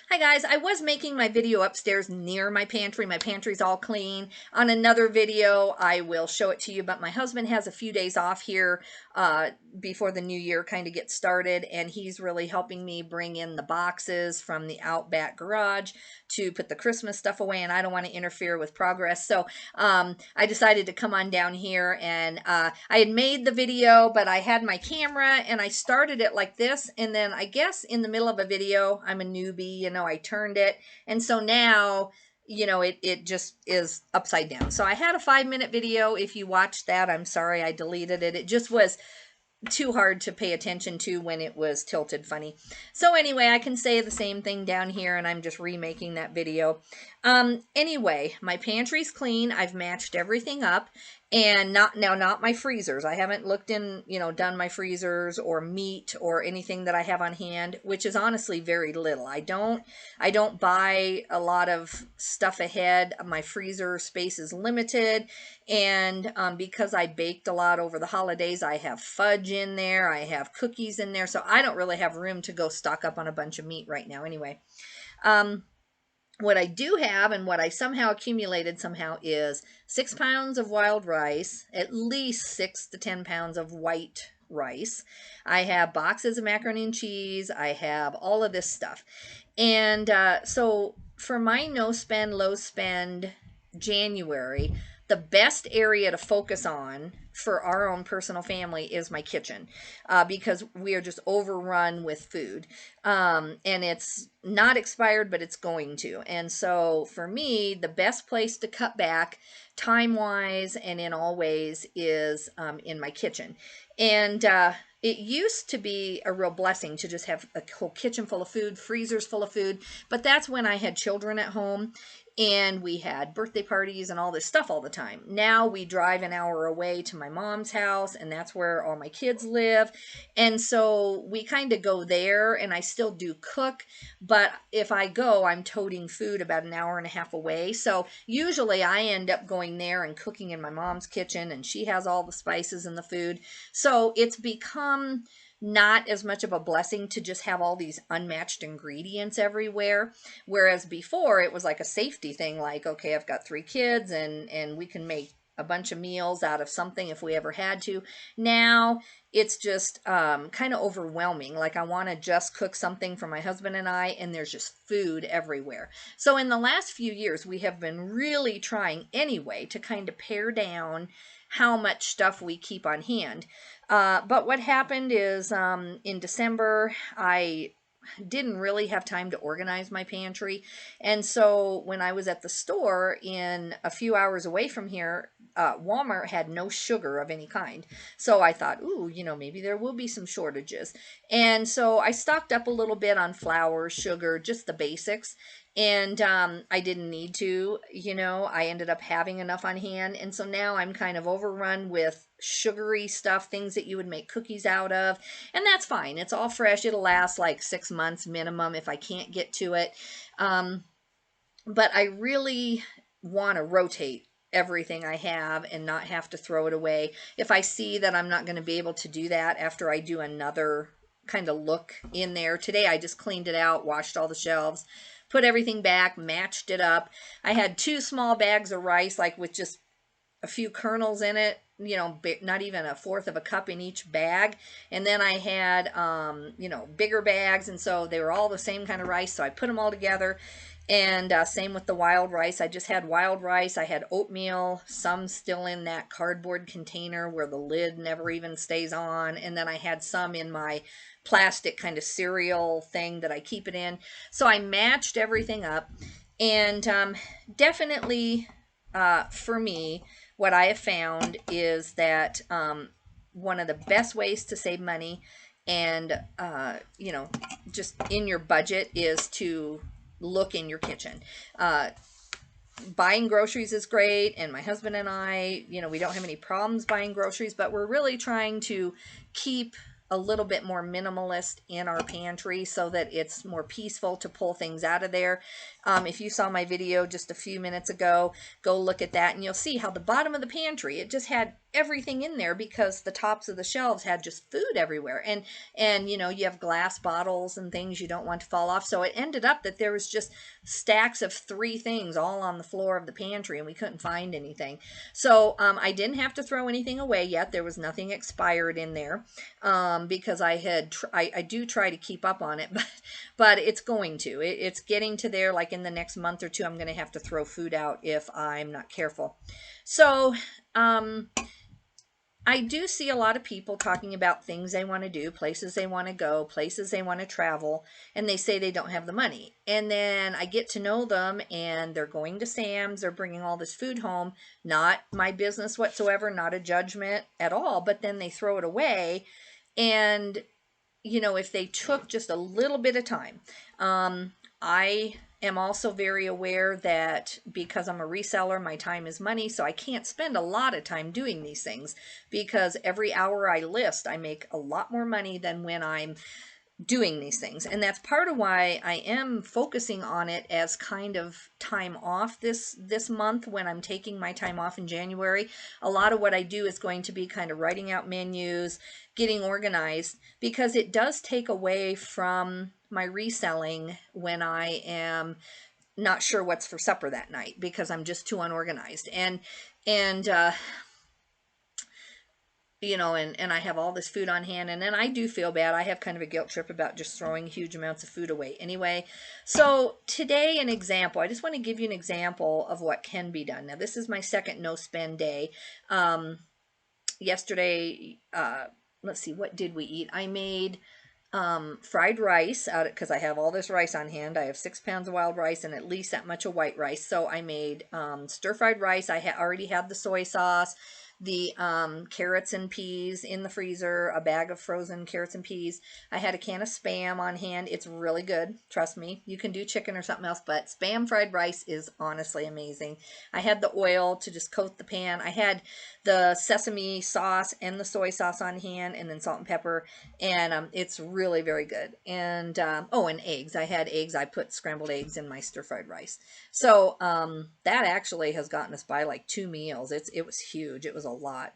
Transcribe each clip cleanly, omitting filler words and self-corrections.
Hi guys, I was making my video upstairs near my pantry. My pantry's all clean. On another video, I will show it to you, but my husband has a few days off here before the new year kind of gets started, and he's really helping me bring in the boxes from the Outback garage to put the Christmas stuff away, and I don't want to interfere with progress. So I decided to come on down here, and I had made the video, but I had my camera and I started it like this, and then I guess in the middle of a video, I'm a newbie, I turned it, and so now it just is upside down. So I had a 5-minute video. If you watched that, I'm sorry I deleted it. It just was too hard to pay attention to when it was tilted funny. So anyway, I can say the same thing down here, and I'm just remaking that video. Anyway, my pantry's clean. I've matched everything up, and not my freezers. I haven't looked in, done my freezers or meat or anything that I have on hand, which is honestly very little. I don't buy a lot of stuff ahead. My freezer space is limited, and because I baked a lot over the holidays, I have fudge in there, I have cookies in there, so I don't really have room to go stock up on a bunch of meat right now anyway. What I do have, and what I somehow accumulated is 6 pounds of wild rice, at least 6 to 10 pounds of white rice. I have boxes of macaroni and cheese. I have all of this stuff. And so for my no spend, low spend January, the best area to focus on for our own personal family is my kitchen, because we are just overrun with food, and it's not expired, but it's going to. And so for me, the best place to cut back time wise and in all ways is in my kitchen. And it used to be a real blessing to just have a whole kitchen full of food, freezers full of food, but that's when I had children at home and we had birthday parties and all this stuff all the time. Now we drive an hour away to my mom's house, and that's where all my kids live. And so we kind of go there, and I still do cook, but if I go, I'm toting food about an hour and a half away. So usually I end up going there and cooking in my mom's kitchen, and she has all the spices and the food. So it's become not as much of a blessing to just have all these unmatched ingredients everywhere. Whereas before it was like a safety thing, like, okay, I've got 3 kids and we can make a bunch of meals out of something if we ever had to. Now it's just kind of overwhelming. Like I want to just cook something for my husband and I, and there's just food everywhere. So in the last few years, we have been really trying anyway to kind of pare down how much stuff we keep on hand. But what happened is in December, I didn't really have time to organize my pantry. And so when I was at the store in a few hours away from here, Walmart had no sugar of any kind. So I thought, ooh, maybe there will be some shortages. And so I stocked up a little bit on flour, sugar, just the basics. And I didn't need to, I ended up having enough on hand. And so now I'm kind of overrun with sugary stuff, things that you would make cookies out of. And that's fine. It's all fresh. It'll last like 6 months minimum if I can't get to it. But I really want to rotate everything I have and not have to throw it away. If I see that I'm not going to be able to do that after I do another kind of look in there. Today I just cleaned it out, washed all the shelves, put everything back, matched it up. I had 2 small bags of rice, like with just a few kernels in it, not even 1/4 of a cup in each bag. And then I had, bigger bags, and so they were all the same kind of rice, so I put them all together. And same with the wild rice. I just had wild rice. I had oatmeal, some still in that cardboard container where the lid never even stays on. And then I had some in my plastic kind of cereal thing that I keep it in. So I matched everything up. And definitely for me, what I have found is that one of the best ways to save money and, just in your budget is to look in your kitchen. Buying groceries is great, and my husband and I, we don't have any problems buying groceries, but we're really trying to keep a little bit more minimalist in our pantry so that it's more peaceful to pull things out of there. If you saw my video just a few minutes ago, go look at that and you'll see how the bottom of the pantry, it just had everything in there because the tops of the shelves had just food everywhere. And you know, you have glass bottles and things you don't want to fall off. So it ended up that there was just stacks of 3 things all on the floor of the pantry, and we couldn't find anything. So I didn't have to throw anything away yet. There was nothing expired in there, because I do try to keep up on it, but it's going to. It's getting to there. Like in the next month or two, I'm going to have to throw food out if I'm not careful. So I do see a lot of people talking about things they want to do, places they want to go, places they want to travel, and they say they don't have the money. And then I get to know them, and they're going to Sam's, they're bringing all this food home, not my business whatsoever, not a judgment at all, but then they throw it away. And, you know, if they took just a little bit of time, I am also very aware that because I'm a reseller, my time is money, so I can't spend a lot of time doing these things, because every hour I list, I make a lot more money than when I'm doing these things. And that's part of why I am focusing on it as kind of time off this month. When I'm taking my time off in January, a lot of what I do is going to be kind of writing out menus, getting organized, because it does take away from my reselling when I am not sure what's for supper that night because I'm just too unorganized. And you know, and I have all this food on hand, and then I do feel bad. I have kind of a guilt trip about just throwing huge amounts of food away anyway. So today, an example, I just want to give you an example of what can be done. Now, this is my second no spend day. Yesterday, let's see, what did we eat? I made fried rice out because I have all this rice on hand. I have 6 pounds of wild rice and at least that much of white rice. So I made stir-fried rice. I already had the soy sauce, the carrots and peas in the freezer, a bag of frozen carrots and peas. I had a can of Spam on hand. It's really good. Trust me. You can do chicken or something else, but Spam fried rice is honestly amazing. I had the oil to just coat the pan. I had the sesame sauce and the soy sauce on hand, and then salt and pepper, and it's really very good. And oh, and eggs. I had eggs. I put scrambled eggs in my stir-fried rice. So that actually has gotten us by like 2 meals. It was huge. It was a lot.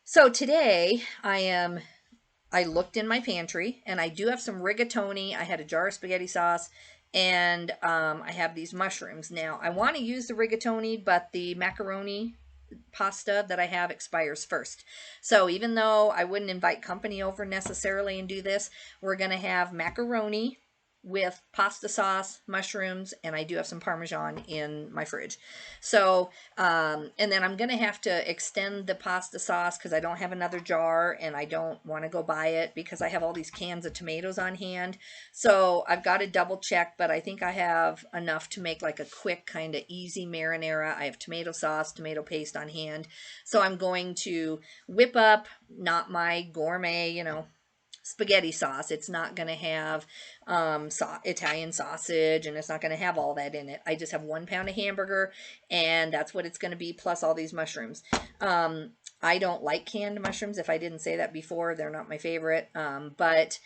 So today I looked in my pantry, and I do have some rigatoni. I had a jar of spaghetti sauce, and I have these mushrooms. Now I want to use the rigatoni, but the macaroni pasta that I have expires first. So even though I wouldn't invite company over necessarily and do this, we're going to have macaroni with pasta sauce, mushrooms, and I do have some Parmesan in my fridge. So, and then I'm going to have to extend the pasta sauce because I don't have another jar, and I don't want to go buy it because I have all these cans of tomatoes on hand. So I've got to double check, but I think I have enough to make like a quick kind of easy marinara. I have tomato sauce, tomato paste on hand. So I'm going to whip up, not my gourmet, you know, spaghetti sauce. It's not going to have Italian sausage, and it's not going to have all that in it. I just have 1 pound of hamburger, and that's what it's going to be, plus all these mushrooms. I don't like canned mushrooms. If I didn't say that before, they're not my favorite. But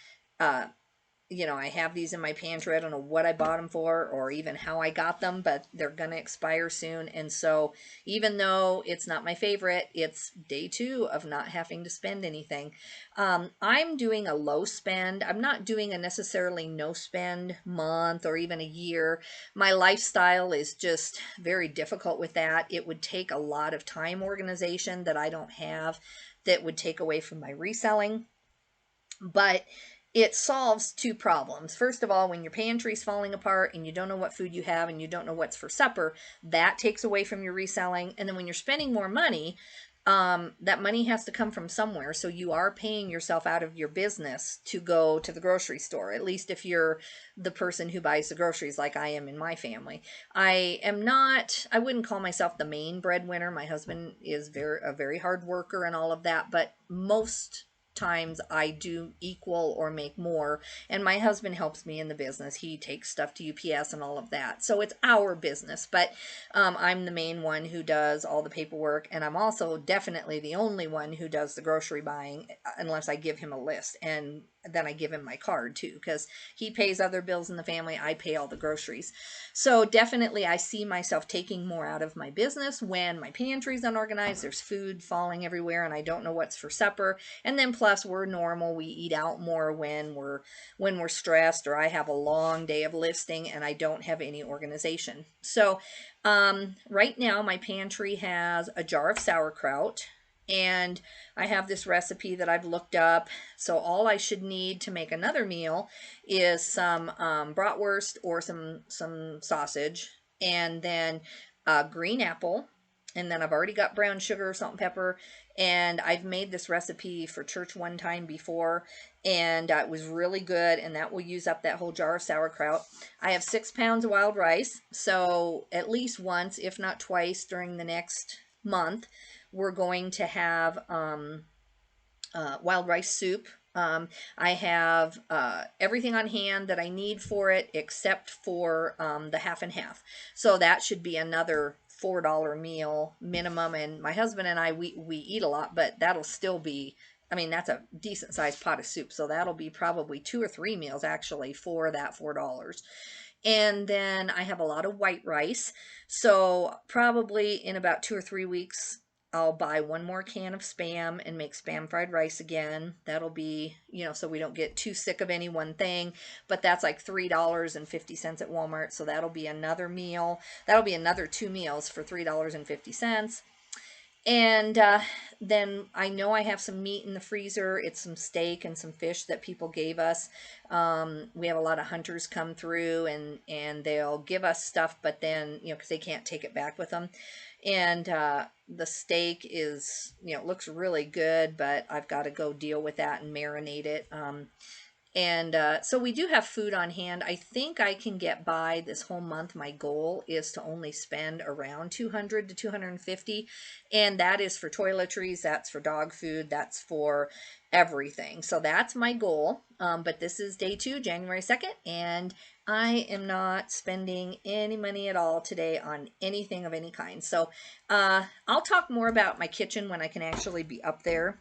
you know, I have these in my pantry. I don't know what I bought them for or even how I got them, but they're going to expire soon. And so even though it's not my favorite, it's day 2 of not having to spend anything. I'm doing a low spend. I'm not doing a necessarily no spend month or even a year. My lifestyle is just very difficult with that. It would take a lot of time organization that I don't have, that would take away from my reselling. But it solves 2 problems. First of all, when your pantry's falling apart and you don't know what food you have and you don't know what's for supper, that takes away from your reselling. And then when you're spending more money, that money has to come from somewhere. So you are paying yourself out of your business to go to the grocery store, at least if you're the person who buys the groceries like I am in my family. I wouldn't call myself the main breadwinner. My husband is a very hard worker and all of that, but most times I do equal or make more, and my husband helps me in the business. He takes stuff to UPS and all of that, so it's our business, but I'm the main one who does all the paperwork, and I'm also definitely the only one who does the grocery buying unless I give him a list. And then I give him my card too, because he pays other bills in the family. I pay all the groceries. So definitely I see myself taking more out of my business when my pantry's unorganized, there's food falling everywhere and I don't know what's for supper. And then plus we're normal, we eat out more when we're stressed, or I have a long day of listing and I don't have any organization. So right now my pantry has a jar of sauerkraut, and I have this recipe that I've looked up. So all I should need to make another meal is some bratwurst or some sausage, and then green apple, and then I've already got brown sugar, salt and pepper, and I've made this recipe for church one time before, and it was really good, and that will use up that whole jar of sauerkraut. I have 6 pounds of wild rice, so at least once, if not twice, during the next month, we're going to have wild rice soup. I have everything on hand that I need for it except for the half and half. So that should be another $4 meal minimum. And my husband and I, we eat a lot, but that'll still be, I mean, that's a decent sized pot of soup. So that'll be probably 2 or 3 meals actually for that $4. And then I have a lot of white rice. So probably in about 2 or 3 weeks, I'll buy one more can of Spam and make Spam fried rice again. That'll be, so we don't get too sick of any one thing, but that's like $3.50 at Walmart. So that'll be another meal. That'll be another 2 meals for $3.50. And then I know I have some meat in the freezer. It's some steak and some fish that people gave us. We have a lot of hunters come through, and they'll give us stuff, but then, because they can't take it back with them. And the steak is, looks really good, but I've got to go deal with that and marinate it. So we do have food on hand. I think I can get by this whole month. My goal is to only spend around $200 to $250, and that is for toiletries, that's for dog food, that's for everything. So that's my goal. But this is day 2, January 2nd, and I am not spending any money at all today on anything of any kind. So I'll talk more about my kitchen when I can actually be up there.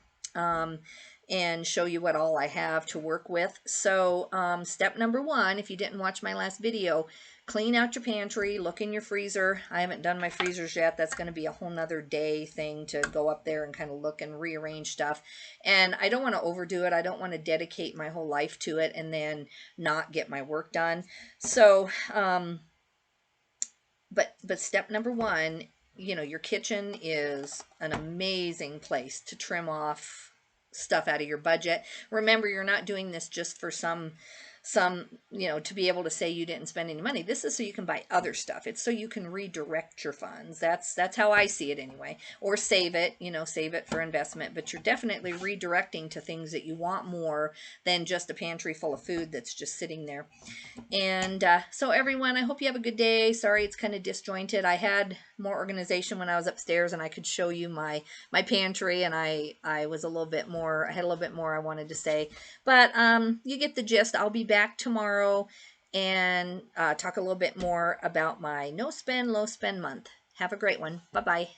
And show you what all I have to work with. So step number 1, if you didn't watch my last video, clean out your pantry, look in your freezer. I haven't done my freezers yet. That's going to be a whole nother day thing to go up there and kind of look and rearrange stuff. And I don't want to overdo it. I don't want to dedicate my whole life to it and then not get my work done. So, but step number 1, your kitchen is an amazing place to trim off stuff out of your budget. Remember, you're not doing this just for some to be able to say you didn't spend any money. This is so you can buy other stuff. It's so you can redirect your funds. That's how I see it anyway. Or save it, save it for investment, but you're definitely redirecting to things that you want more than just a pantry full of food that's just sitting there. And so everyone, I hope you have a good day. Sorry it's kind of disjointed. I had more organization when I was upstairs and I could show you my pantry, and I was a little bit more, I had a little bit more I wanted to say. But you get the gist. I'll be back tomorrow and talk a little bit more about my no spend, low spend month. Have a great one. Bye-bye.